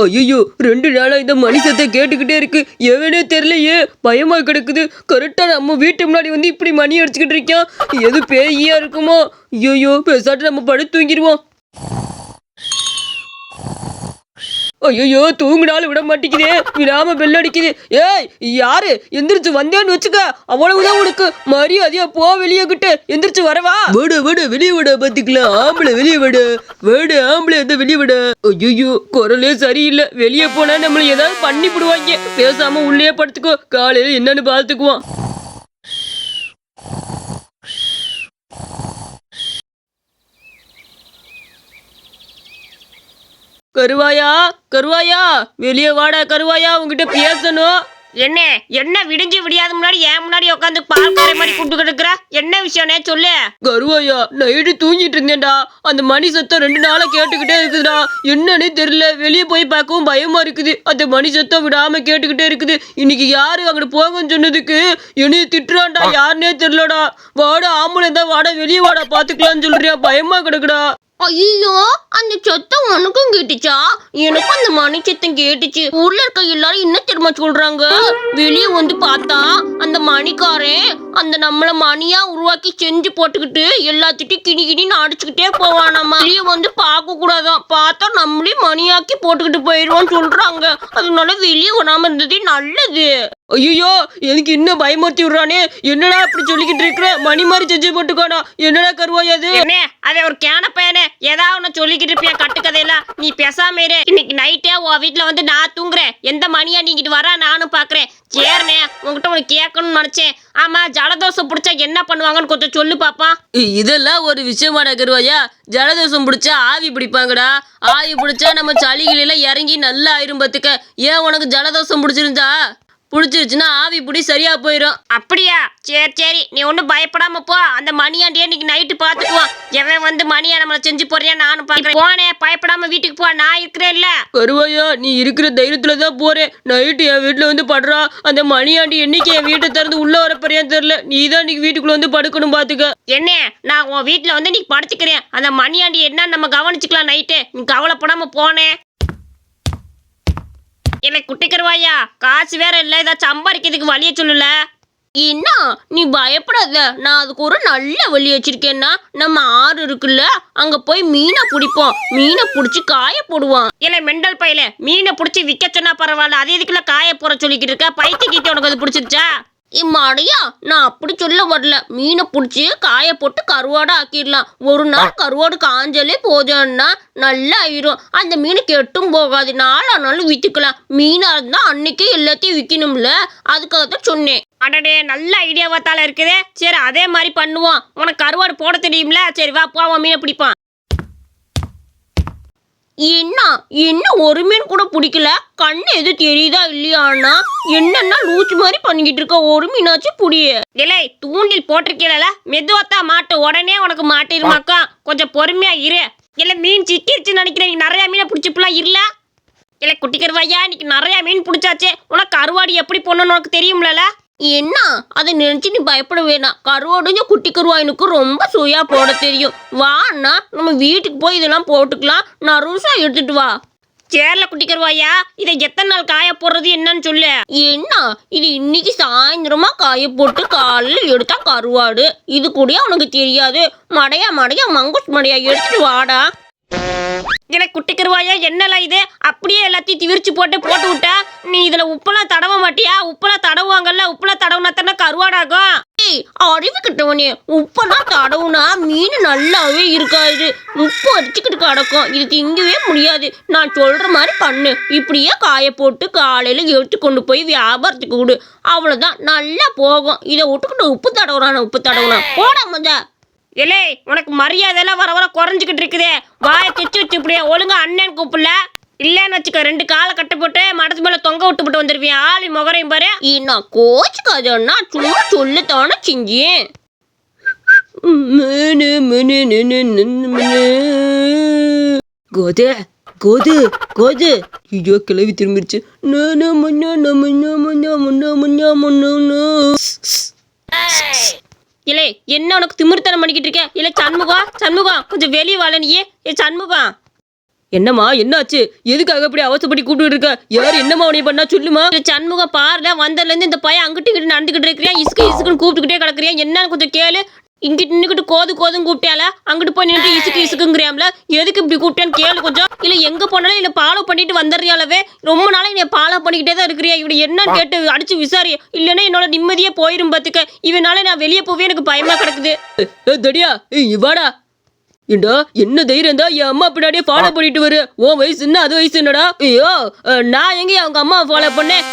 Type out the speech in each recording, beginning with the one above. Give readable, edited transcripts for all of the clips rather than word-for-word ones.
ஐயோ 2 நாளா இந்த மணி சத்தம் கேட்டுக்கிட்டே இருக்கு. எவனே தெரியலையே, பயமா கிடக்குது. கரெக்டா நம்ம வீட்டு முன்னாடி வந்து இப்படி மணி அடிச்சுக்கிட்டு இருக்கான். எது பேயா இருக்குமோ? ஐயோ பேசாட்டு நம்ம படுத்து தூங்கிடுவோம். ஐயோ தூங்கினாலும் விட மாட்டேங்குதே, விடாம பெல் அடிக்குது. ஏய் யாரு எந்திரிச்சு வந்தேன்னு வச்சுக்க, அவ்வளவுதான் உனக்கு. மரியாதையா போ வெளியே கிட்ட. எந்திரிச்சு வரவா? விடு விடு வெளியே விட பாத்துக்கலாம். ஆம்பளை வெளியே விட விடு, ஆம்பளை எந்த வெளியே விட. ஐயோ குரலே சரியில்லை. வெளியே போனா நம்மள ஏதாவது பண்ணி விடுவாங்க. பேசாம உள்ளே படுத்துக்கோ, காலையில என்னன்னு பார்த்துக்குவோம். கருவாயா கருவாயா, வெளியே வாடா கருவாயா, உங்ககிட்ட பேசணும். என்ன என்ன விடிஞ்சு விடியாத முன்னாடி ஏன் முன்னாடி உட்காந்து பால் கரை மாதிரி கூப்பிட்டு கிடக்குற? என்ன விஷயம்னே சொல்லு. கருவாயா, நைட்டு தூங்கிட்டு இருந்தேன்டா. அந்த மணி சத்தம் 2 நாளா கேட்டுக்கிட்டே இருக்குதுடா. என்னன்னு தெரியல. வெளியே போய் பார்க்கவும் பயமா இருக்குது. அந்த மணி சத்தம் விடாம கேட்டுக்கிட்டே இருக்குது. இன்னைக்கு யாரு அங்கிட்டு போங்கன்னு சொன்னதுக்கு என்னைய திட்டுறான்டா. யாருன்னே தெரியலடா. வாடா ஆம்பளை தான், வாடா வெளியே வாடா பாத்துக்கலாம்னு சொல்றியா? பயமா கிடக்குடா. ஐயோ அந்த சத்தம் உனக்கும் கேட்டுச்சா? எனக்கும் அந்த மணி சத்தம் கேட்டுச்சு. ஊர்ல இருக்க எல்லாரும் என்ன தெரியுமா சொல்றாங்க? வெளியே வந்து பார்த்தா அந்த மணிக்காரன் அந்த நம்மள மணியா உருவாக்கி செஞ்சு போட்டுக்கிட்டு எல்லாத்திட்டையும் கிணி கிணின்னு அடிச்சுக்கிட்டே போவானாமா. வெளியே வந்து பார்க்க கூடாதான், பார்த்தா நம்மளே மணியாக்கி போட்டுக்கிட்டு போயிடுவோம்னு சொல்றாங்க. அதனால வெளியே வராம இருந்தது நல்லது. ஐயோ எனக்கு இன்னும் பயமுறுத்தி விடுறானே. என்னடா அப்படி சொல்லிக்கிட்டு இருக்கிற? மணி மாதிரி செஞ்சு போட்டுக்கானா. என்னடா கருவாயாது? என்ன அதை ஒரு கேன பையனே ஏதாவது ஒன்று சொல்லிக்கிட்டு இருப்பியா கட்டுக்கதையெல்லாம். நீ பேசாம இரு. இன்னைக்கு நைட்டே உன் வீட்டுல வந்து நான் தூங்குறேன். எந்த மணியா நீங்கிட்டு வரா நானும் பாக்குறேன். சரிண்ணே, உங்ககிட்ட உனக்கு கேட்கணும்னு நினைச்சேன். ஆமா, ஜலதோஷம் பிடிச்சா என்ன பண்ணுவாங்கன்னு கொஞ்சம் சொல்லு பாப்பா. இதெல்லாம் ஒரு விஷயமாடா கருவாயா? ஜலதோஷம் பிடிச்சா ஆவி பிடிப்பாங்கடா. ஆவி பிடிச்சா நம்ம சளிகளெல்லாம் இறங்கி நல்லா ஆயிரும் பாத்துக்க. ஏன் உனக்கு ஜலதோஷம் பிடிச்சிருச்சுன்னா ஆவி பிடி சரியா போயிடும். அப்படியா? சரி சரி, நீ ஒன்றும் பயப்படாம போ. அந்த மணியாண்டியே இன்னைக்கு நைட்டு பார்த்துக்குவோம். எவன் வந்து மணியா நம்மளை செஞ்சு போறியா நானும் பாக்குறேன். போனே, பயப்படாம வீட்டுக்கு போ, நான் இருக்கிறேன்ல. கருவாயா, நீ இருக்கிற தைரியத்துல தான் போறேன். நைட்டு என் வீட்டுல வந்து படுறா. அந்த மணியாண்டி என்னைக்கு என் வீட்டை திறந்து உள்ள வர போறியான்னு தெரியல. நீ தான் இன்னைக்கு வீட்டுக்குள்ள வந்து படுக்கணும் பாத்துக்க. என்ன, நான் உன் வீட்டுல வந்து நீ படுத்துக்கிறேன். அந்த மணியாண்டி என்னன்னு நம்ம கவனிச்சுக்கலாம் நைட்டு. நீ கவலைப்படாம போனேன். இல்லை குட்டிக்கருவாயா, காசு வேற இல்லை, ஏதாச்சும் சம்பாதிக்கிறதுக்கு வழிய சொல்லல. என்ன நீ பயப்படாத, நான் அதுக்கு ஒரு நல்ல வழி வச்சிருக்கேன்னா. நம்ம ஆறு இருக்குல்ல, அங்க போய் மீனை பிடிப்போம். மீனை பிடிச்சி காய போடுவான். இல்லை மெண்டல் பையில, மீனை பிடிச்சி விற்க சொன்னா பரவாயில்ல, அதே இதுக்குள்ள காய போற சொல்லிக்கிட்டு இருக்க. பைத்தியக்கிட்ட உனக்கு அது பிடிச்சிருச்சா? இம்மாடியா, நான் அப்படி சொல்ல வரல. மீனை பிடிச்சி காய போட்டு கருவாடை ஆக்கிடலாம். ஒரு நாள் கருவாடு காஞ்சாலே போதும்னா நல்லா ஆயிரும். அந்த மீன் கெட்டும் போகாது, நாளானாலும் விற்றுக்கலாம். மீனாக இருந்தால் அன்னைக்கே எல்லாத்தையும் விற்கணும்ல, அதுக்காக தான் சொன்னேன். அடடே, நல்ல ஐடியாவாத்தால இருக்குதே. சரி அதே மாதிரி பண்ணுவோம். உனக்கு கருவாடு போட தெரியும்ல? சரி வா போவோம், மீனை பிடிப்பான். என்ன ஒரு மீன் கூட பிடிக்கல? கண்ணு எது தெரியுதா இல்லையானா? என்னன்னா லூச்சு மாதிரி பண்ணிக்கிட்டு இருக்க. ஒரு மீனாச்சும் புடிய. இல்லை தூண்டில் போட்டிருக்கீல, மெதுவாத்தா மாட்டு. உடனே உனக்கு மாட்டிருமாக்கா, கொஞ்சம் பொறுமையா இரு. இல்லை மீன் சிக்கிருச்சுன்னு நினைக்கிறேன். நிறைய மீனை பிடிச்சிப்பலாம் இல்ல. இல்லை குட்டி கருவாயா, இன்னைக்கு நிறைய மீன் பிடிச்சாச்சே. உனக்கு கருவாடு எப்படி போடணும்னு உனக்கு தெரியும்ல? என்ன அதை நினைச்சு நீ பயப்பட வேணாம். கருவாடுங்க குட்டி கருவாயினுக்கு ரொம்ப சுயா போட தெரியும். வான்னா நம்ம வீட்டுக்கு போய் இதெல்லாம் போட்டுக்கலாம். நறுசா எடுத்துட்டு வா. சேரல குட்டி கருவாயா, இதை எத்தனை நாள் காய போடுறது என்னன்னு சொல்லு. என்ன இது இன்னைக்கு சாயந்தரமா காய போட்டு காலையில் எடுத்தா கருவாடு. இது கூட உனக்கு தெரியாது? மடையா மங்கூஸ் மடையா, எடுத்துட்டு வாடா. இல்லை குட்டி கருவாயா, என்னலாம் இது? அப்படியே எல்லாத்தையும் விரிச்சு போட்டு விட்டா. நீ இதுல உப்பெல்லாம் தடவ மாட்டியா? உப்பெல்லாம் தடவுவாங்கல்ல, உப்பெல்லாம் தடவுனா தானே கருவாடாகும். அறிவு கிட்டவனே, உப்பெல்லாம் தடவுனா மீன் நல்லாவே இருக்காது. உப்பு அடிச்சுக்கிட்டு கிடக்கும். இது திங்கவே முடியாது. நான் சொல்ற மாதிரி பண்ணு. இப்படியே காய போட்டு காலையில எடுத்து கொண்டு போய் வியாபாரத்துக்கு விடு. அவ்வளவுதான், நல்லா போகும். இதை விட்டுக்கிட்டு உப்பு தடவுனா போடாம. இல்லை உனக்கு மரியாதையெல்லாம் வர வர குறைஞ்சிக்கிட்டு இருக்குதே. வாயை தைச்சு வச்சு இப்படியே ஒழுங்கா அண்ணன் கூப்பிடல. இல்லைன்னு வச்சுக்க, 2 காலை கட்ட போட்டு மடத்து மேல தொங்க விட்டு வந்துருவியா? ஆளி முகரையும் பாரு. நான் கோச்சுக்காதன்னா சும்மா சொல்லத்தானே செஞ்சேன். கோது ஐயோ கிளவி திரும்பிடுச்சு. இல்லை என்ன உனக்கு திமிர்த்தனம் பண்ணிக்கிட்டு இருக்கேன்? இல்லை சண்முகம் கொஞ்சம் வெளியே வாழ. நீயே ஏ சண்முகம், என்னம்மா என்னாச்சு? எதுக்காக இப்படி அவசரப்பட்டு கூப்பிட்டு இருக்க? யார் என்னம்மா உன்னை பண்ணா சொல்லுமா? சண்முகம் பாருல, வந்ததுல இருந்து இந்த பையன் அங்கிட்டு இங்கிட்டு நடந்துகிட்டு இருக்கிறியா, இசுக்குன்னு கூப்பிட்டுக்கிட்டே கிடக்குறியா, என்னன்னு கொஞ்சம் கேளு. இங்கிட்டு நின்னுக்கிட்டு கோதுன்னு கூப்பிட்டால, அங்கிட்டு போய் நின்று இசுக்குங்கிறியாம்ல, எதுக்கு இப்படி கூப்பிட்டேன்னு கேளு கொஞ்சம். இல்ல எங்க போனாலும் இல்ல ஃபாலோ பண்ணிட்டு வந்துடுறியாலவே, ரொம்ப நாளா நீ ஃபாலோ பண்ணிக்கிட்டே தான் இருக்கிறியா, இப்படி என்னன்னு கேட்டு அடிச்சு விசாரி, இல்லைன்னா என்னோட நிம்மதியே போயிரும் பாத்துக்க. இவனால நான் வெளியே போவே எனக்கு பயமா கிடக்குது. தடியா வாடா. ஏண்டா என்ன தைரியம் தான் என் அம்மா பின்னாடியே ஃபாலோ பண்ணிட்டு வரு? உன் வயசு என்ன அது வயசு என்னடா? ஐயோ நான் எங்க அவங்க அம்மா ஃபாலோ பண்ணேன்?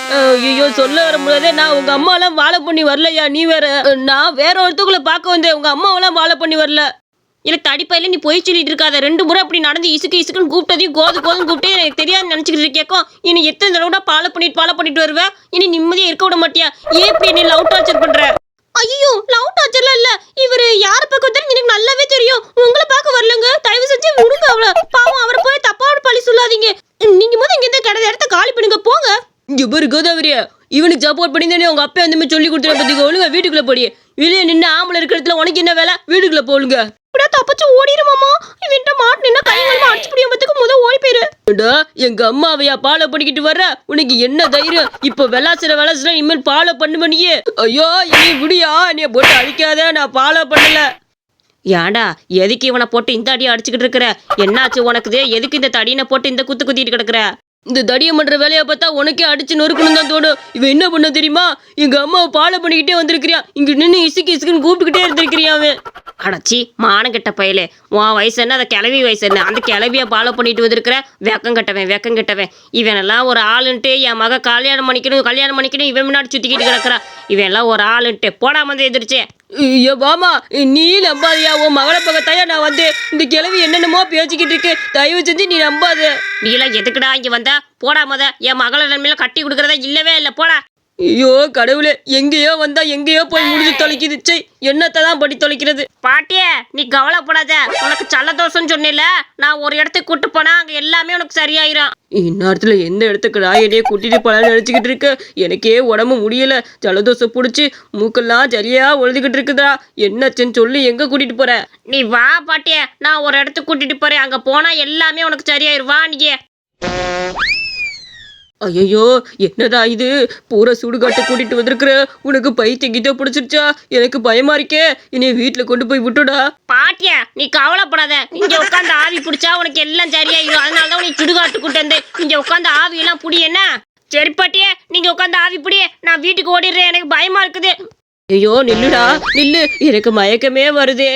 ஐயோ சொல்ல வர முடியாதே. நான் உங்க அம்மா எல்லாம் ஃபாலோ பண்ணி வரலையா? நீ வேற. நான் வேற ஒருத்தவங்களை பார்க்க வந்தேன், உங்க அம்மாவெல்லாம் ஃபாலோ பண்ணி வரல. இல்ல தடிப்பையில நீ போய் சொல்லிட்டு இருக்காத. 2 முறை அப்படி நடந்து இசுக்குன்னு கூப்பிட்டதையும் கோதுன்னு கூப்பிட்டு எனக்கு தெரியாது நினைச்சுக்கிட்டு இருக்கேக்கும். இனி எத்தனை தடவை ஃபாலோ பண்ணிட்டு வருவேன்? இனி நிம்மதியா இருக்க விட மாட்டியா? ஏன் இப்படி நீ லவ் டார்ச்சர் பண்ற? ஐயோ லவ் டார்ச்சர்லாம் இல்ல, இவரு யார பார்க்க வந்தாலும் எனக்கு நல்லாவே தெரியும். உங்களை பார்க்க வரலங்க, தயவு செஞ்சு விடுங்க அவள. பாவம் அவரை போய் தப்பாவோட பழி சொல்லாதீங்க. நீங்க முதல்ல இங்க இருந்து கிடையாது இடத்த காலி பண்ணுங்க போங்க. இங்க பாரு கோதாவரியா, இவனுக்கு சப்போர்ட் பண்ணி தானே உங்க அப்பா அந்த மாதிரி சொல்லி கொடுத்துற பத்திக்க. ஒழுங்கா வீட்டுக்குள்ள போடி. வெளியே நின்று ஆம்பளை இருக்கிற இடத்துல உனக்கு என்ன வேலை? வீட்டுக்குள்ள போலுங்க. இப்படியா தப்பிச்சு ஓடிடுமாமா? இவன்ட்ட மாட்டு நின்னா கை வலிமா அடிச்சு புடிய பத்துக்கு ஓடி போயிரு. எங்க அம்மாவையா ஃபாலோ பண்ணிக்கிட்டு வர்ற? உனக்கு என்ன தைரியம்? இப்ப வெளாசுற இனிமேல் ஃபாலோ பண்ணுவனியே. ஐயோ நீ விடியா, நீ போட்டு அடிக்காத, நான் ஃபாலோ பண்ணல. ஏண்டா எதுக்கு இவனை போட்டு இந்த அடியை அடிச்சுக்கிட்டு இருக்கிற? என்னாச்சு உனக்குது? எதுக்கு இந்த தடியினை போட்டு இந்த குத்திட்டு கிடக்குற? இந்த தடியம் பண்ற வேலையை பார்த்தா உனக்கே அடிச்சு நொறுக்கணும் தான் தோணும். இவன் என்ன பண்ண தெரியுமா? எங்க அம்மாவை ஃபாலோ பண்ணிக்கிட்டே வந்திருக்கிறியா, இங்க நின்று இசுக்குன்னு கூப்பிட்டுக்கிட்டே இருந்திருக்கிறியா அவன். அடச்சி மானம் கெட்ட பயலே, உன் வயசு என்ன, அந்த கிளவி வயசு என்ன? அந்த கிளவியை ஃபாலோ பண்ணிட்டு வந்திருக்கிற வெக்கம் கெட்டவன். இவனெல்லாம் ஒரு ஆளுன்ட்டு என் மக கல்யாணம் பண்ணிக்கணும் இவன் முன்னாடி சுத்திக்கிட்டு கிடக்குறா. இவன் எல்லாம் ஒரு ஆளுன்ட்டு போடாம வந்து எதிர்ச்சே. வாமா நீ நம்பாதியா? உன் மகளை பக்கத்தாயா நான் வந்து இந்த கிழவி என்னென்னமோ பேசிக்கிட்டு இருக்கு, தயவு செஞ்சு நீ நம்பாத. நீ எல்லாம் எதுக்குடா இங்க வந்த? போடாமத என் மகளை நன்மையில கட்டி கொடுக்கறதா இல்லவே இல்லை, போடா. ஐயோ கடவுளே, எங்கேயோ வந்தா எங்கேயோ போய் முடிஞ்சு தொலைக்குது. சை, என்னத்தை தான் படி தொலைக்கிறது. பாட்டிய நீ கவலைப்படாத, உனக்கு சல்லதோஷம்னு சொன்னில, நான் ஒரு இடத்துக்கு கூட்டு போனா அங்க எல்லாமே உனக்கு சரியாயிரும். இந்நேரத்துல எந்த இடத்துக்கு நான் என்னையே கூட்டிட்டு போலான்னு நினைச்சுக்கிட்டு இருக்க? எனக்கே உடம்பு முடியல, ஜலதோஷம் பிடிச்சி மூக்கெல்லாம் சரியா ஒழுதுகிட்டு இருக்குதா. என்னாச்சுன்னு சொல்லி எங்க கூட்டிட்டு போற? நீ வா பாட்டிய, நான் ஒரு இடத்துக்கு கூட்டிட்டு போறேன், அங்க போனா எல்லாமே உனக்கு சரியாயிரும். வா நீ. ஐயோ என்னடா இது, பூரா சுடுகாட்டு கூட்டிட்டு வந்திருக்கிற. உனக்கு பைத்தியம் கீத்த பிடிச்சிருச்சா? எனக்கு பயமா இருக்கே. இனி வீட்டுல கொண்டு போய் விட்டுடா. பாட்டியா நீ கவலைப்படாத, இங்க உட்காந்து ஆவி பிடிச்சா உனக்கு எல்லாம் சரியாயிரும். அதனாலதான் நீ சுடுகாட்டு கூட்டு வந்து இங்க உட்காந்து ஆவி எல்லாம் புடி. என்ன சரி பாட்டியே, நீங்க உட்காந்து ஆவி புடி, நான் வீட்டுக்கு ஓடிடுறேன், எனக்கு பயமா இருக்குது. ஐயோ நில்லுடா நில்லு, எனக்கு மயக்கமே வருதே.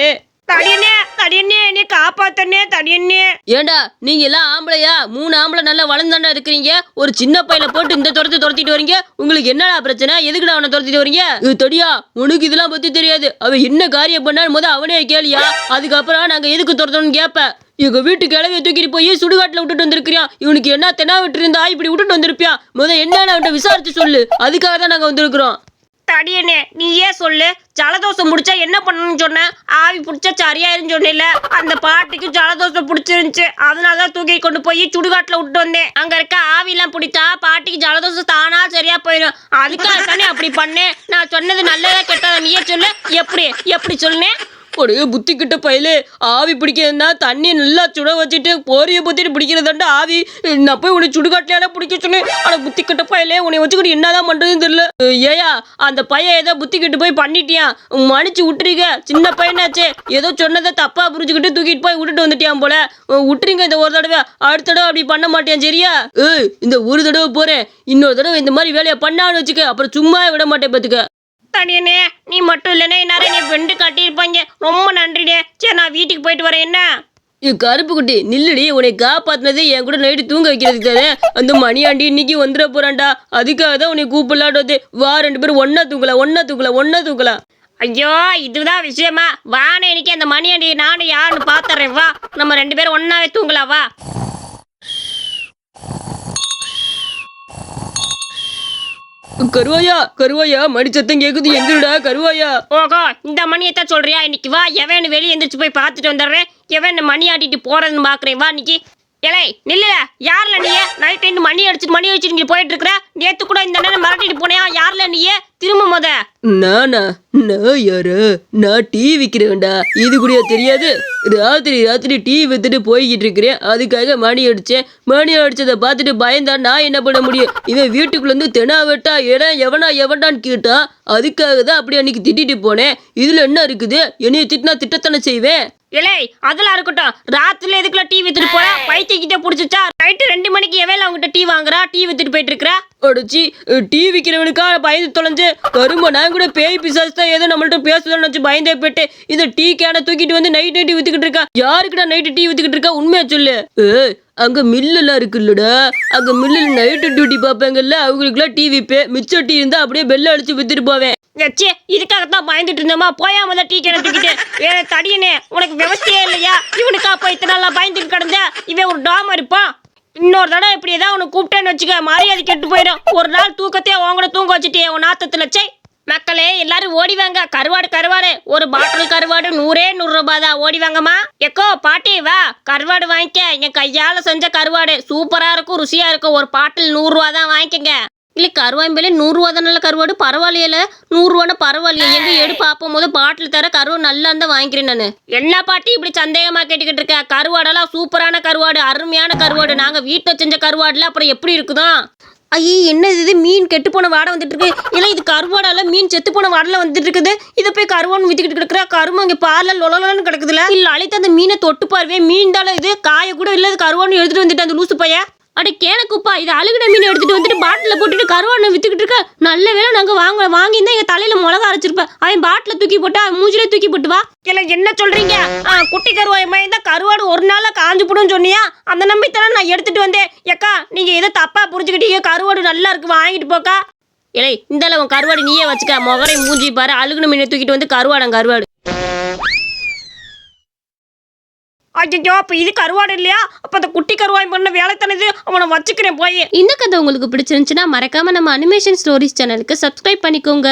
தடியண்ணே நீ காப்பாத்தனே தடியண்ணே. ஏண்டா நீங்க எல்லாம் ஆம்பளையா? 3 ஆம்பளை நல்லா வளர்ந்தாண்டா இருக்கிறீங்க, ஒரு சின்ன பையனை போட்டு இந்த துரத்திட்டு வரீங்க. உங்களுக்கு என்னடா பிரச்சனை? எதுக்குடா அவனை துரத்திட்டு வரீங்க? தடியா உனக்கு இதெல்லாம் பத்தி தெரியாது. அவன் என்ன காரியம் பண்ணான்னு அவனே கேளியா, அதுக்கப்புறம் நாங்க எதுக்கு துரத்தணும்னு கேப்ப. எங்க வீட்டு கிளவிய தூக்கிட்டு போய் சுடுகாட்டுல விட்டுட்டு வந்திருக்கியா? இவனுக்கு என்ன தென்னா விட்டு இருந்தா இப்படி விட்டுட்டு வந்திருப்பியா? என்னன்னு அவன்கிட்ட விசாரிச்சு சொல்லு, அதுக்காக தான் நாங்க வந்திருக்கிறோம். தடியண்ணே நீயே சொல்லு, ஜலதோஷம் பிடிச்சா என்ன பண்ணணும்னு சொன்ன? ஆவி பிடிச்சா சரியாயிருன்னு சொன்னில, அந்த பாட்டிக்கு ஜலதோஷம் பிடிச்சிருந்துச்சு, அதனாலதான் தூக்கி கொண்டு போய் சுடுகாட்டுல விட்டு வந்தேன். அங்க இருக்க ஆவிலாம் பிடிச்சா பாட்டிக்கு ஜலதோஷம் தானா சரியா போயிடும். அதுக்காக தானே அப்படி பண்ணேன். நான் சொன்னது நல்லதா கெட்டதா நீயே சொல்லு, எப்படி சொன்னேன்? ஒரு புத்தி கிட்ட பயிலே, ஆவி பிடிக்கிறதுனா தண்ணியை நல்லா சுட வச்சுட்டு போரிய பத்திட்டு பிடிக்கிறதாண்டா ஆவி. நான் போய் உன்னை சுடுகாட்டில பிடிக்க சொன்னேன். ஆனா புத்தி கிட்ட பயிலே உன்னை வச்சுக்கிட்டு என்னதான் பண்றதுன்னு தெரியல. ஏயா அந்த பையன் ஏதோ புத்தி கிட்ட போய் பண்ணிட்டியான், மன்னிச்சு விட்டுருங்க. சின்ன பையனாச்சே, ஏதோ சொன்னதை தப்பா புரிஞ்சுக்கிட்டு தூக்கிட்டு போய் விட்டுட்டு வந்துட்டியான் போல. விட்டுருங்க இந்த ஒரு தடவை, அடுத்த தடவை அப்படி பண்ண மாட்டேன் சரியா? இந்த ஒரு தடவை போறேன், இன்னொரு தடவை இந்த மாதிரி வேலையை பண்ணான்னு வச்சுக்க, அப்புறம் சும்மா விட மாட்டேன் பாத்துக்க. தடியண்ணே நீ மட்டும் இல்லைன்னா நிறைய நீ பெண்டு கட்டியிருப்பாங்க. ரொம்ப நன்றிடே. சரி நான் வீட்டுக்கு போயிட்டு வரேன். என்ன கருப்பு குட்டி நில்லுடி, உன்னை காப்பாத்தினது என் கூட நைட்டு தூங்க வைக்கிறதுக்கு தானே. அந்த மணியாண்டி இன்னைக்கு வந்துட போறான்டா, அதுக்காக தான் உன்னை கூப்பிடலாட்டு. வா 2 பேரும் ஒன்னா தூக்கலாம். ஐயோ இதுதான் விஷயமா? வானே இன்னைக்கு அந்த மணியாண்டி நானும் யாருன்னு பாத்துறேன். வா நம்ம 2 பேரும் ஒன்னாவே தூங்கலாம். வா கருவாயா மணி சத்தம் கேக்குது, எந்திரடா கருவாயா. ஓகோ இந்த மணியத்தான் சொல்றியா? இன்னைக்கு வா, எவன் வெளியே எந்திரிச்சு போய் பார்த்துட்டு வந்துடுறேன். எவன் மணி ஆட்டிட்டு போறதுன்னு பாக்குறேன். வா இன்னைக்கு. ஏலே நில்ல, யார்ல நீ? நைட் மணி அடிச்சுட்டு மணி வச்சுட்டு போயிட்டு இருக்கிற. நேத்து கூட இந்த நேரம் மிரட்டிட்டு போனியா? யார்ல நீ? திரும்ப முத. நானா? நான் யாரு? நான் டீ விக்கிறேன்டா, இது கூட தெரியாது? ராத்திரி டீ வித்துட்டு போய்கிட்டு இருக்கிறேன், அதுக்காக மணி அடிச்சேன். மணி அடிச்சதை பார்த்துட்டு பயந்தா நான் என்ன பண்ண முடியும்? இவன் வீட்டுக்குள்ள இருந்து தெனாவட்டா இடம் எவனான்னு கேட்டா, அதுக்காக தான் அப்படி அன்னைக்கு திட்டிட்டு போனேன். இதுல என்ன இருக்குது? என்னைய திட்டினா திட்டத்தானே செய்வேன். இலை அதெல்லாம் இருக்கட்டும், ராத்திரில எதுக்குள்ள டீ வித்துட்டு போற? பைத்தியக்கிட்ட புடிச்சிச்சா? நைட்டு 2 மணிக்கு எவையில அவங்ககிட்ட டீ வாங்குறா, டீ வித்துட்டு போயிட்டு இருக்கிற? அடிச்சு டீ விற்கிறவனுக்கா பயந்து தொலைஞ்சு கரும்ப. நான் கூட பேய் பிசாசு தான் ஏதோ நம்மள்ட்ட பேசுதோன்னு வச்சு பயந்தே போயிட்டு இந்த டீ கேனை தூக்கிட்டு வந்து நைட் வித்துக்கிட்டு இருக்கா. யாருக்குடா நைட்டு டீ வித்துக்கிட்டு இருக்கா? உண்மையா சொல்லு. அங்க மில்லெல்லாம் இருக்குல்லடா, அங்க மில்லில் நைட்டு டியூட்டி பார்ப்பாங்கல்ல, அவங்களுக்குலாம் டீ விற்பேன். மிச்ச டீ இருந்தா அப்படியே பெல்ல அடிச்சு வித்துட்டு போவேன். ச்சே, இதுக்காகத்தான் பயந்துட்டு இருந்தோமா? போயாம தான் டீ கேனை தூக்கிட்டு. தடியனே, உனக்கு விவசாயே இல்லையா? இவனுக்கா போய் இத்தனை நாளா பயந்துட்டு கிடந்த? இவன் ஒரு டாமா இருப்பான். இன்னொரு தடவை இப்படி ஏதாவது உனக்கு கூப்பிட்டேன்னு வச்சுக்க, மரியாதை கெட்டு போயிடும். ஒரு நாள் தூக்கத்தையே உங்கள தூங்க வச்சுட்டே உன் நாத்தத்துல. சே மக்களே, எல்லாரும் ஓடிவாங்க. கருவாடு ஒரு பாட்டில் கருவாடு 100 ரூபாய் தான். ஓடிவாங்கம்மா. எக்கோ பாட்டி வா, கருவாடு வாங்கிக்க. என் கையால செஞ்ச கருவாடு சூப்பரா இருக்கும், ருசியா இருக்கும். ஒரு பாட்டில் 100 ரூபா தான் வாங்கிக்கங்க. இல்லை கருவாய்மையில 100 ரூபா தான். நல்ல கருவாடு பரவாயில்லையில. 100 ரூபான்னு பரவாயில்லையே. எங்க எடு பார்ப்போம் போது பாட்டில் தர கருவாடு நல்லா இருந்தா வாங்கிக்கிறேன் நான். என்ன பாட்டி இப்படி சந்தேகமா கேட்டுக்கிட்டு இருக்க? கருவாடெல்லாம் சூப்பரான கருவாடு, அருமையான கருவாடு. நாங்க வீட்டில் செஞ்ச கருவாடுல அப்புறம் எப்படி இருக்குதோ? ஐயே, என்ன இது? மீன் கெட்டு போன வாடை வந்துட்டு இருக்கு. இல்லை இது கருவாடால மீன் செத்து போன வாடல வந்துட்டு இருக்குது. இதை போய் கருவான்னு வித்துக்கிட்டு கிடக்குற. கரும்பு அங்கே பார்ல லொலன்னு கிடக்குதுல. இல்லை அழைத்து அந்த மீனை தொட்டு பாருவே, மீன் தால இது. காய கூட இல்லை, கருவான்னு எடுத்துட்டு வந்துட்டு அந்த லூசு பைய. அட கேனக்குப்பா, இது அழுகின மீன் எடுத்துட்டு வந்துட்டு பாட்டில போட்டுட்டு கருவானை வித்துக்கிட்டு இருக்க. நல்ல வேலை நாங்க வாங்கியிருந்தா எங்க தலையில மிளகா அரைச்சிருப்பேன். அவன் பாட்டில தூக்கி போட்டு அவன் மூஞ்சிலே தூக்கி போட்டு வா. இல்லை என்ன சொல்றீங்க? குட்டி கருவாய் மாதிரி தான் கருவாடு ஒரு நாள்ல காஞ்சு போடுன்னு சொன்னியா? அந்த நம்பித்தான் நான் எடுத்துட்டு வந்தேன். ஏக்கா நீங்க எதை தப்பா புரிஞ்சுக்கிட்டீங்க? கருவாடு நல்லா இருக்கு, வாங்கிட்டு போக்கா. இல்லை இந்த அளவு கருவாடு நீயே வச்சுக்க. முகரை மூஞ்சி பாரு, அழுகுன மீனை தூக்கிட்டு வந்து கருவாடு. ஐயோ, அப்ப இது கருவாடு இல்லையா? அப்ப அந்த குட்டி கருவாய் பண்ண வேலை தானது. அவனை வச்சுக்கிறேன் போய். இந்த கதை உங்களுக்கு பிடிச்சிருந்துச்சுன்னா மறக்காம நம்ம அனிமேஷன் ஸ்டோரிஸ் சேனலுக்கு சப்ஸ்கிரைப் பண்ணிக்கோங்க.